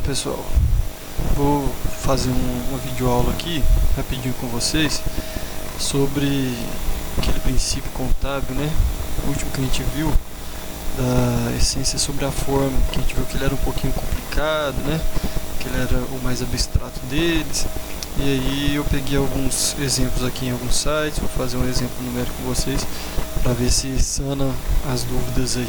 pessoal, vou fazer uma videoaula aqui rapidinho com vocês sobre aquele princípio contábil, né? O último que a gente viu da essência sobre a forma, que a gente viu que ele era um pouquinho complicado, né? Que ele era o mais abstrato deles. E aí eu peguei alguns exemplos aqui em alguns sites, vou fazer um exemplo numérico com vocês para ver se sana as dúvidas aí.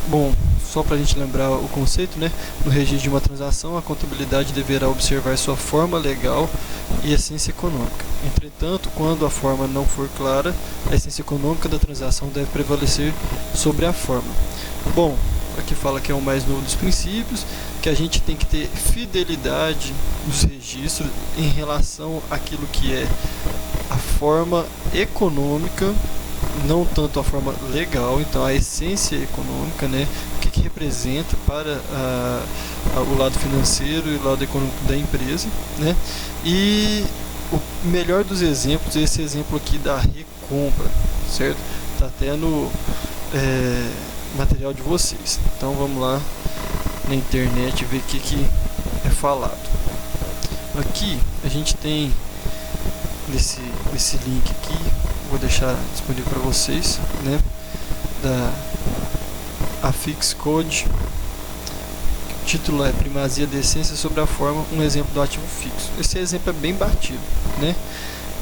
Bom, só para a gente lembrar o conceito, né? No registro de uma transação, a contabilidade deverá observar sua forma legal e essência econômica. Entretanto, quando a forma não for clara, a essência econômica da transação deve prevalecer sobre a forma. Bom, aqui fala que é o mais novo dos princípios, que a gente tem que ter fidelidade nos registros em relação àquilo que é a forma econômica, não tanto a forma legal. Então a essência econômica, né, o que representa para o lado financeiro e o lado econômico da empresa, né? E o melhor dos exemplos é esse exemplo aqui da recompra, certo? Está até no material de vocês. Então vamos lá na internet ver o que é falado. Aqui a gente tem nesse link aqui, vou deixar disponível para vocês, né, da Affix Code. O título é Primazia da Essência sobre a Forma, um exemplo do ativo fixo. Esse exemplo é bem batido, né?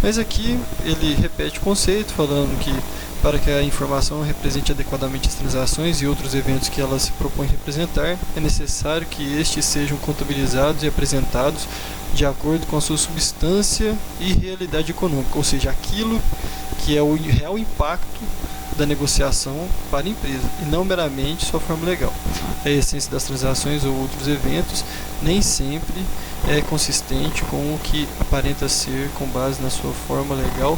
Mas aqui ele repete o conceito, falando que para que a informação represente adequadamente as transações e outros eventos que ela se propõe representar, é necessário que estes sejam contabilizados e apresentados de acordo com a sua substância e realidade econômica, ou seja, aquilo que é o real impacto da negociação para a empresa, e não meramente sua forma legal. A essência das transações ou outros eventos nem sempre é consistente com o que aparenta ser com base na sua forma legal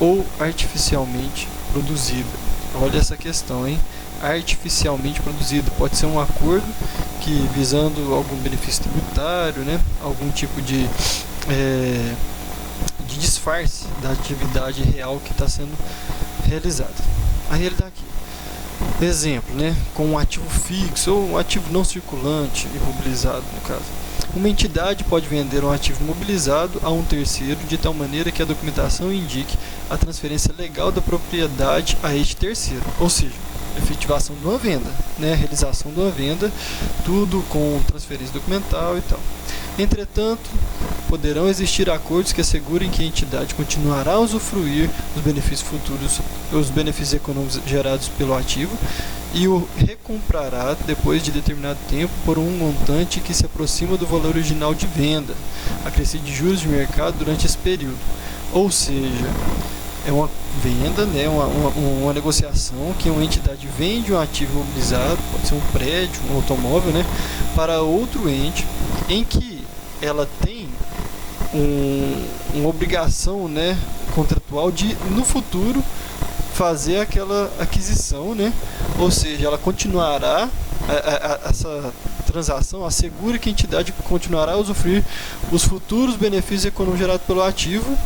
ou artificialmente produzida. Olha essa questão, hein? Artificialmente produzido pode ser um acordo que visando algum benefício tributário, né? Algum tipo de disfarce da atividade real que está sendo realizada. A realidade aqui. Exemplo, né? Com um ativo fixo ou um ativo não circulante, imobilizado no caso. Uma entidade pode vender um ativo imobilizado a um terceiro de tal maneira que a documentação indique a transferência legal da propriedade a este terceiro, ou seja, efetivação de uma venda, né? Realização de uma venda, tudo com transferência documental e tal. Entretanto, poderão existir acordos que assegurem que a entidade continuará a usufruir dos benefícios futuros, os benefícios econômicos gerados pelo ativo, e o recomprará depois de determinado tempo por um montante que se aproxima do valor original de venda, acrescido de juros de mercado durante esse período. Ou seja, é uma venda, né, uma negociação que uma entidade vende um ativo imobilizado, pode ser um prédio, um automóvel, né, para outro ente, em que ela tem uma obrigação, né, contratual de, no futuro, fazer aquela aquisição, né? Ou seja, ela continuará, essa transação assegura que a entidade continuará a usufruir os futuros benefícios econômicos gerados pelo ativo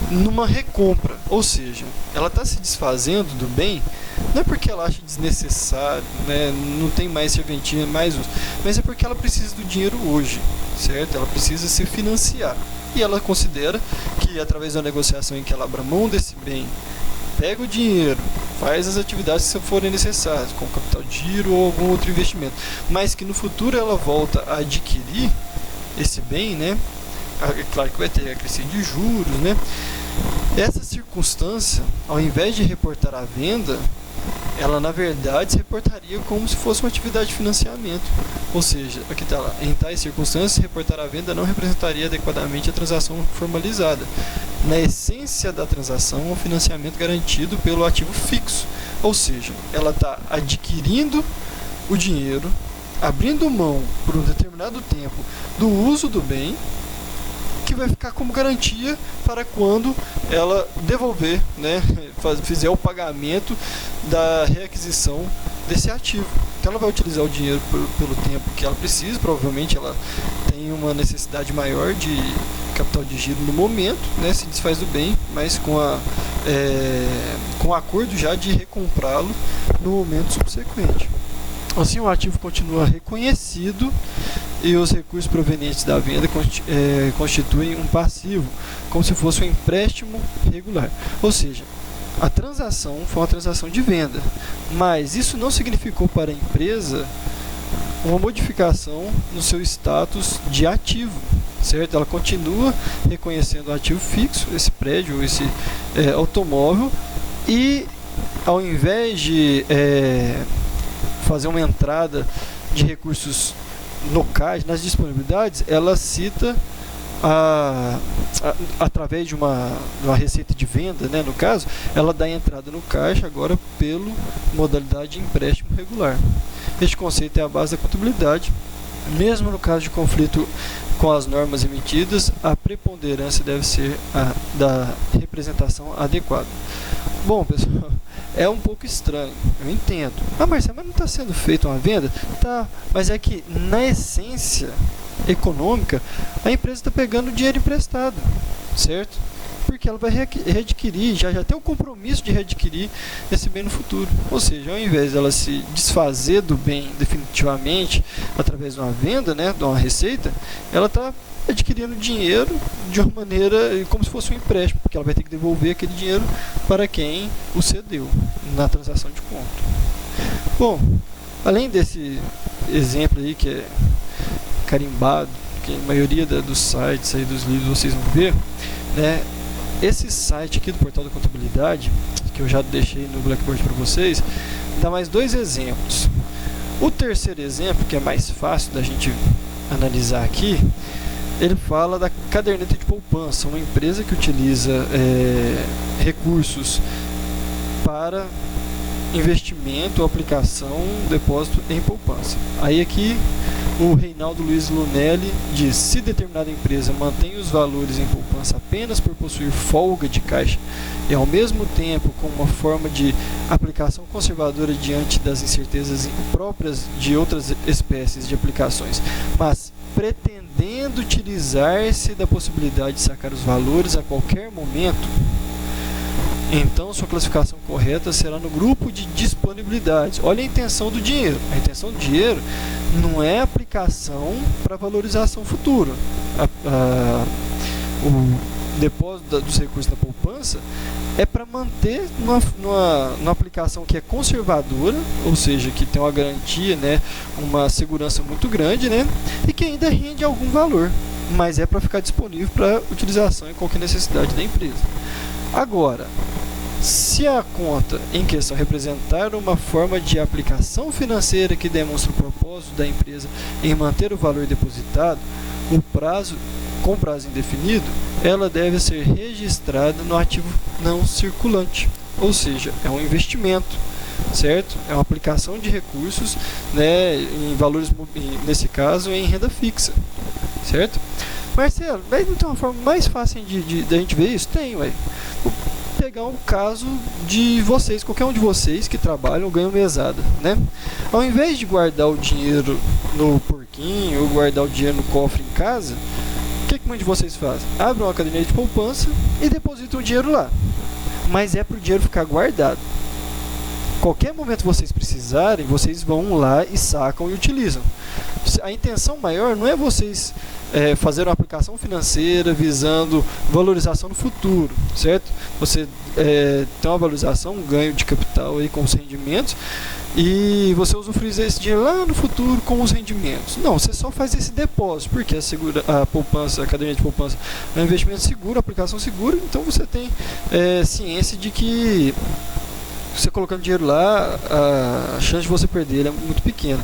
numa recompra. Ou seja, ela está se desfazendo do bem, não é porque ela acha desnecessário, né? Não tem mais serventia, mais uso, mas é porque ela precisa do dinheiro hoje, certo? Ela precisa se financiar. E ela considera que através da negociação em que ela abra mão desse bem, pega o dinheiro, faz as atividades que forem necessárias, como capital de giro ou algum outro investimento, mas que no futuro ela volta a adquirir esse bem, né? É claro que vai ter acrescido de juros, né? Essa circunstância, ao invés de reportar a venda, ela na verdade se reportaria como se fosse uma atividade de financiamento. Ou seja, aqui está lá, em tais circunstâncias, reportar a venda não representaria adequadamente a transação formalizada. Na essência da transação, o financiamento garantido pelo ativo fixo. Ou seja, ela está adquirindo o dinheiro, abrindo mão por um determinado tempo do uso do bem, que vai ficar como garantia para quando ela devolver, né, fizer o pagamento da reaquisição desse ativo. Então ela vai utilizar o dinheiro pelo tempo que ela precisa, provavelmente ela tem uma necessidade maior de capital de giro no momento, né, se desfaz do bem, mas com o acordo já de recomprá-lo no momento subsequente. Assim, o ativo continua reconhecido e os recursos provenientes da venda constituem um passivo, como se fosse um empréstimo regular. Ou seja, a transação foi uma transação de venda, mas isso não significou para a empresa uma modificação no seu status de ativo, certo? Ela continua reconhecendo o ativo fixo, esse prédio, esse automóvel, e ao invés de fazer uma entrada de recursos no caixa, nas disponibilidades, ela cita através de uma receita de venda, né, no caso, ela dá entrada no caixa agora pela modalidade de empréstimo regular. Este conceito é a base da contabilidade. Mesmo no caso de conflito com as normas emitidas, a preponderância deve ser a da representação adequada. Bom, pessoal, é um pouco estranho, eu entendo. Marcelo, mas não está sendo feita uma venda? Tá, mas é que na essência econômica, a empresa está pegando dinheiro emprestado, certo? Porque ela vai readquirir, já tem o compromisso de readquirir esse bem no futuro. Ou seja, ao invés dela se desfazer do bem definitivamente através de uma venda, né, de uma receita, ela está adquirindo dinheiro de uma maneira como se fosse um empréstimo, porque ela vai ter que devolver aquele dinheiro para quem o cedeu na transação de compra. Bom, além desse exemplo aí que é carimbado, que a maioria dos sites aí, dos livros vocês vão ver, né? Esse site aqui do Portal da Contabilidade, que eu já deixei no Blackboard para vocês, dá mais dois exemplos. O terceiro exemplo, que é mais fácil da gente analisar aqui, ele fala da caderneta de poupança, uma empresa que utiliza recursos para investimento, aplicação, depósito em poupança. Aí aqui o Reinaldo Luiz Lunelli diz: se determinada empresa mantém os valores em poupança apenas por possuir folga de caixa e ao mesmo tempo com uma forma de aplicação conservadora diante das incertezas próprias de outras espécies de aplicações, mas pretendendo utilizar-se da possibilidade de sacar os valores a qualquer momento, então sua classificação correta será no grupo de disponibilidades. Olha a intenção do dinheiro. A intenção do dinheiro não é aplicação para valorização futura. O depósito dos recursos da poupança é para manter numa aplicação que é conservadora, ou seja, que tem uma garantia, né, uma segurança muito grande, né, e que ainda rende algum valor, mas é para ficar disponível para utilização em qualquer necessidade da empresa. Agora, se a conta em questão representar uma forma de aplicação financeira que demonstra o propósito da empresa em manter o valor depositado, com prazo indefinido, ela deve ser registrada no ativo não circulante, ou seja, é um investimento, certo? É uma aplicação de recursos, né, em valores, nesse caso, em renda fixa, certo? Marcelo, mas não tem uma forma mais fácil de a gente ver isso? Tem, ué. Vou pegar um caso de vocês, qualquer um de vocês que trabalham ou ganham mesada, né? Ao invés de guardar o dinheiro no porquinho ou guardar o dinheiro no cofre em casa, o que muitos de vocês fazem? Abrem uma caderneta de poupança e depositam o dinheiro lá. Mas é para o dinheiro ficar guardado. Qualquer momento que vocês precisarem, vocês vão lá e sacam e utilizam. A intenção maior não é vocês fazer uma aplicação financeira visando valorização no futuro, certo? Você tem uma valorização, um ganho de capital aí com os rendimentos e você usufrui esse dinheiro lá no futuro com os rendimentos. Não, você só faz esse depósito, porque a poupança, a caderneta de poupança é um investimento seguro, aplicação segura, então você tem ciência de que você colocando dinheiro lá, a chance de você perder ele é muito pequena.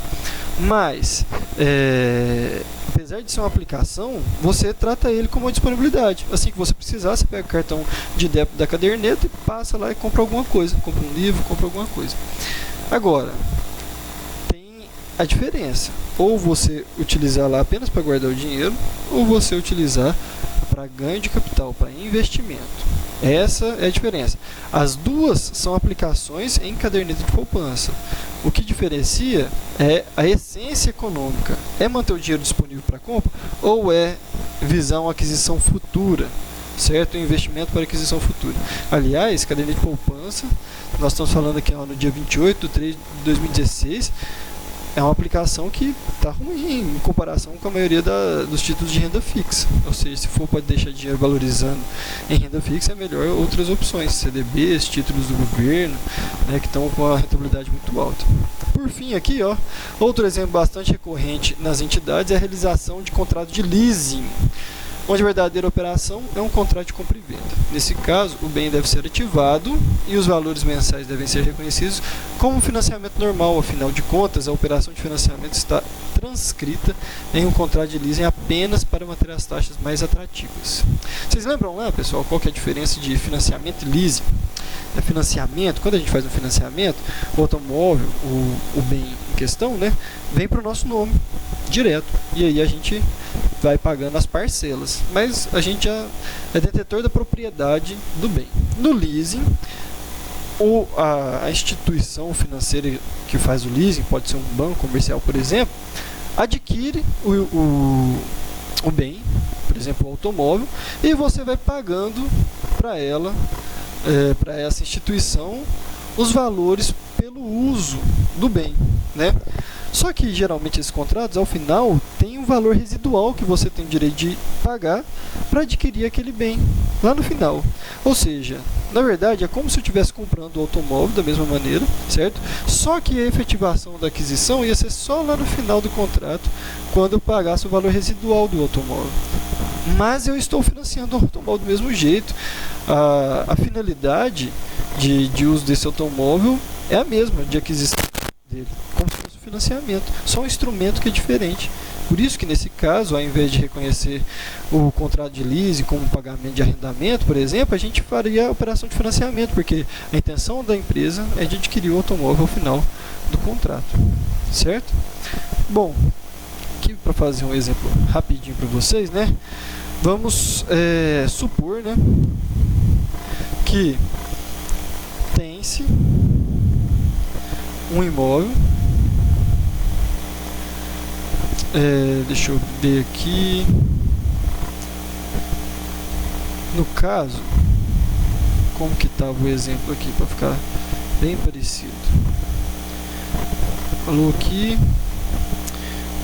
Mas, apesar de ser uma aplicação, você trata ele como uma disponibilidade. Assim que você precisar, você pega o cartão de débito da caderneta e passa lá e compra alguma coisa. Compra um livro, compra alguma coisa. Agora, tem a diferença. Ou você utilizar lá apenas para guardar o dinheiro, ou você utilizar para ganho de capital, para investimento. Essa é a diferença. As duas são aplicações em caderneta de poupança. O que diferencia é a essência econômica. É manter o dinheiro disponível para compra ou é visar uma aquisição futura, certo? Um investimento para aquisição futura. Aliás, caderneta de poupança, nós estamos falando aqui no dia 28 de 3 de 2016, é uma aplicação que está ruim em comparação com a maioria dos títulos de renda fixa. Ou seja, se for para deixar dinheiro valorizando em renda fixa, é melhor outras opções, CDBs, títulos do governo, né, que estão com a rentabilidade muito alta. Por fim, aqui, ó, outro exemplo bastante recorrente nas entidades é a realização de contrato de leasing, onde a verdadeira operação é um contrato de compra e venda. Nesse caso, o bem deve ser ativado e os valores mensais devem ser reconhecidos como um financiamento normal. Afinal de contas, a operação de financiamento está transcrita em um contrato de leasing apenas para manter as taxas mais atrativas. Vocês lembram lá, pessoal, qual que é a diferença de financiamento e leasing? Financiamento, quando a gente faz um financiamento, o automóvel, o bem em questão, né, vem para o nosso nome direto, e aí a gente vai pagando as parcelas, mas a gente já é detentor da propriedade do bem. No leasing, a instituição financeira que faz o leasing, pode ser um banco comercial, por exemplo, adquire o bem, por exemplo, o automóvel, e você vai pagando para ela, para essa instituição, os valores pelo uso do bem, né? Só que geralmente esses contratos, ao final, tem um valor residual que você tem o direito de pagar para adquirir aquele bem lá no final. Ou seja, na verdade é como se eu estivesse comprando o automóvel da mesma maneira, certo? Só que a efetivação da aquisição ia ser só lá no final do contrato, quando eu pagasse o valor residual do automóvel. Mas eu estou financiando o automóvel do mesmo jeito. A finalidade de uso desse automóvel é a mesma, de aquisição dele, como se fosse o financiamento, só um instrumento que é diferente. Por isso que nesse caso, ao invés de reconhecer o contrato de leasing como pagamento de arrendamento, por exemplo, a gente faria a operação de financiamento, porque a intenção da empresa é de adquirir o automóvel ao final do contrato, certo? Bom, aqui para fazer um exemplo rapidinho para vocês, né? Vamos supor, né, que tem-se um imóvel, deixa eu ver aqui, no caso, como que estava o exemplo aqui, para ficar bem parecido. Falou aqui,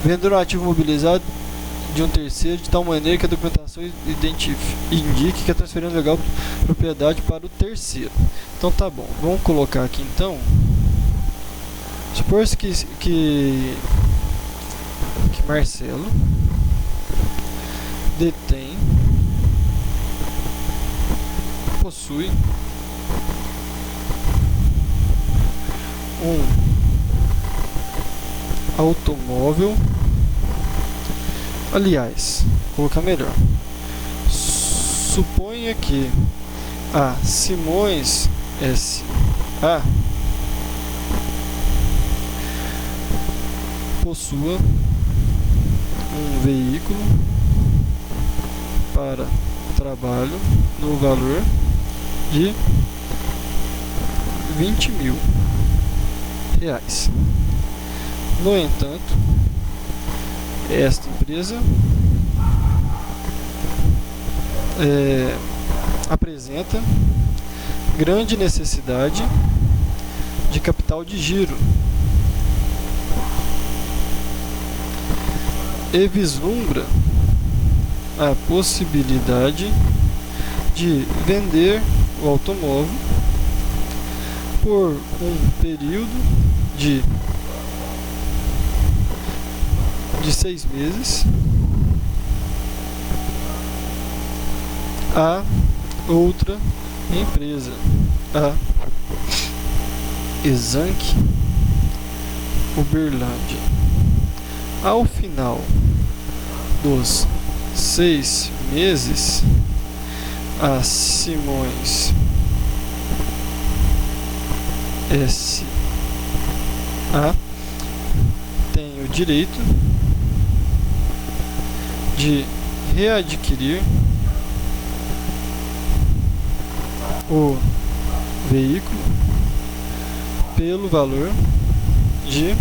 vender um ativo mobilizado de um terceiro de tal maneira que a documentação indique que é transferindo legal propriedade para o terceiro. Então tá bom, vamos colocar aqui então, supor-se que Marcelo possui um automóvel. Aliás, vou colocar melhor. Suponha que a Simões S.A. possua um veículo para trabalho no valor de R$20.000. No entanto, esta empresa apresenta grande necessidade de capital de giro e vislumbra a possibilidade de vender o automóvel por um período de 6 meses a outra empresa, a Exanc Uberlândia. Ao final dos 6 meses, a Simões S.A. tem o direito de readquirir o veículo pelo valor de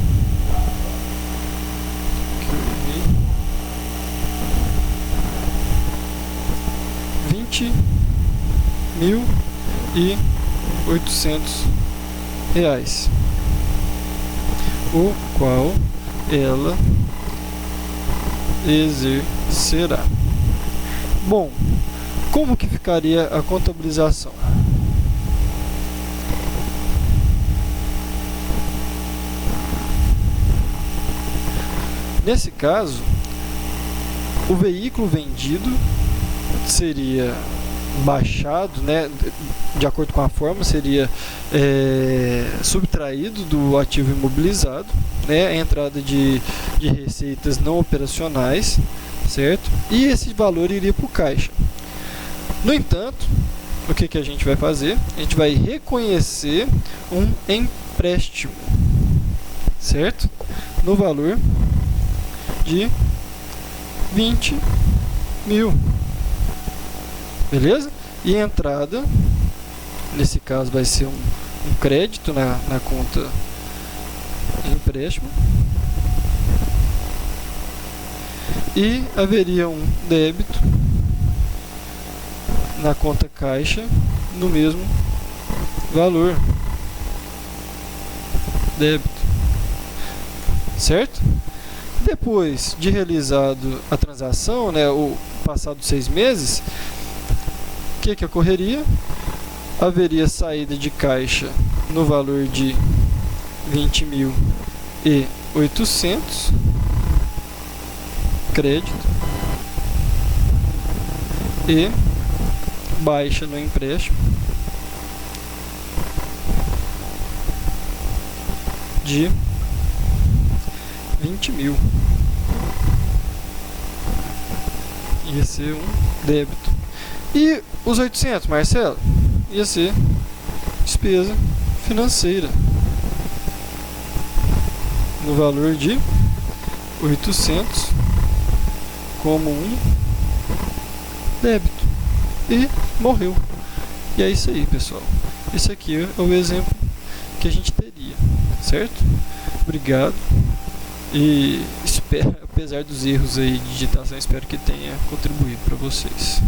R$20.800, o qual ela exercerá. Bom, como que ficaria a contabilização? Nesse caso, o veículo vendido seria baixado, né, de acordo com a forma, seria subtraído do ativo imobilizado, né, a entrada de receitas não operacionais, certo? E esse valor iria para o caixa. No entanto, o que a gente vai fazer? A gente vai reconhecer um empréstimo, certo? No valor de 20 mil. Beleza? E a entrada, nesse caso, vai ser um crédito na conta empréstimo. E haveria um débito na conta caixa no mesmo valor. Débito. Certo? Depois de realizado a transação, né, o passado 6 meses, o que ocorreria? Haveria saída de caixa no valor de 20.800, crédito, e baixa no empréstimo de 20 mil. Ia ser um débito. E os 800, Marcelo? Ia ser despesa financeira no valor de 800 como um débito. E morreu. E é isso aí, pessoal. Esse aqui é o exemplo que a gente teria, certo? Obrigado. E espero, apesar dos erros aí de digitação, espero que tenha contribuído para vocês.